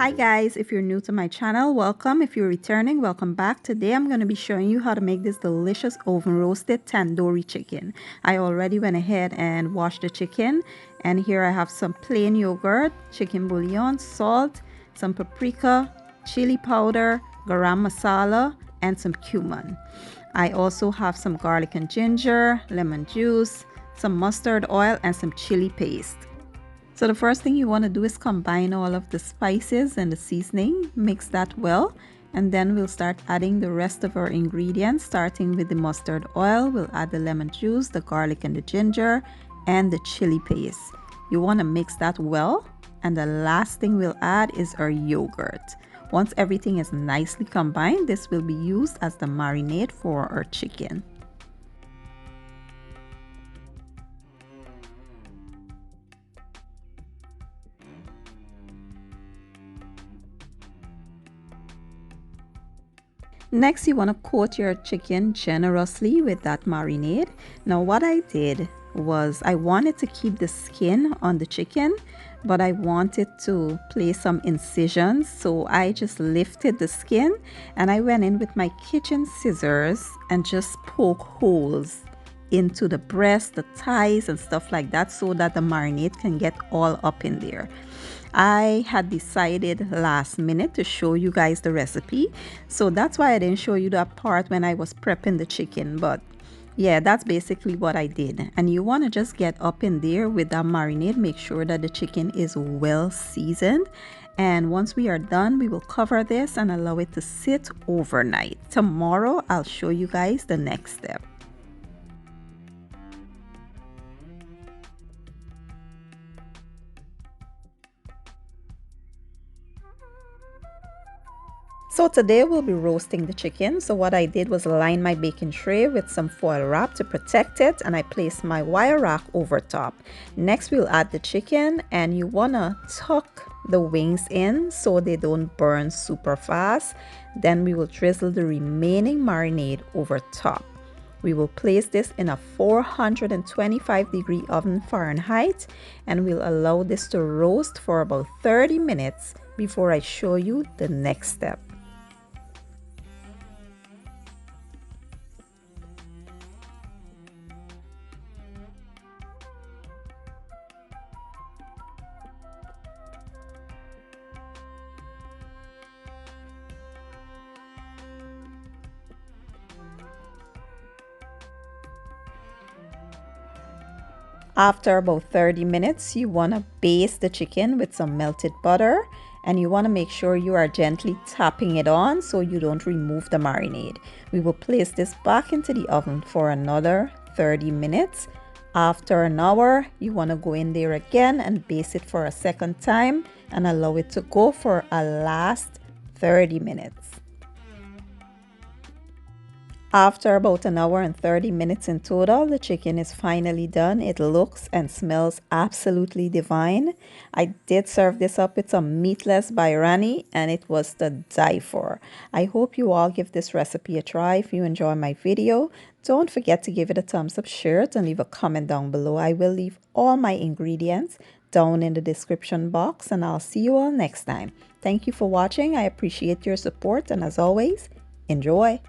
Hi guys, if you're new to my channel, welcome. If you're returning, welcome back. Today I'm going to be showing you how to make this delicious oven roasted tandoori chicken. I already went ahead and washed the chicken, and here I have some plain yogurt, chicken bouillon, salt, some paprika, chili powder, garam masala, and some cumin. I also have some garlic and ginger, lemon juice, some mustard oil, and some chili paste. So the first thing you want to do is combine all of the spices and the seasoning, mix that well, and then we'll start adding the rest of our ingredients, starting with the mustard oil. We'll add the lemon juice, the garlic and the ginger, and the chili paste. You want to mix that well, and the last thing we'll add is our yogurt. Once everything is nicely combined, this will be used as the marinade for our chicken. Next, you want to coat your chicken generously with that marinade. Now, what I did was I wanted to keep the skin on the chicken, but I wanted to place some incisions. So I just lifted the skin and I went in with my kitchen scissors and just poke holes into the breast, the thighs and stuff like that, so that the marinade can get all up in there. I had decided last minute to show you guys the recipe, so that's why I didn't show you that part when I was prepping the chicken. But yeah, that's basically what I did. And you want to just get up in there with that marinade. Make sure that the chicken is well seasoned, and once we are done, we will cover this and allow it to sit overnight. Tomorrow I'll show you guys the next step. So today we'll be roasting the chicken. So what I did was line my baking tray with some foil wrap to protect it, and I placed my wire rack over top. Next we'll add the chicken, and you want to tuck the wings in so they don't burn super fast. Then we will drizzle the remaining marinade over top. We will place this in a 425-degree oven Fahrenheit, and we'll allow this to roast for about 30 minutes before I show you the next step. After about 30 minutes, you want to baste the chicken with some melted butter, and you want to make sure you are gently tapping it on so you don't remove the marinade. We will place this back into the oven for another 30 minutes. After an hour, you want to go in there again and baste it for a second time and allow it to go for a last 30 minutes. After about an hour and 30 minutes in total, the chicken is finally done. It looks and smells absolutely divine. I did serve this up with some meatless biryani, and it was to die for. I hope you all give this recipe a try. If you enjoy my video, don't forget to give it a thumbs up, share it, and leave a comment down below. I will leave all my ingredients down in the description box, and I'll see you all next time. Thank you for watching. I appreciate your support, and as always, enjoy.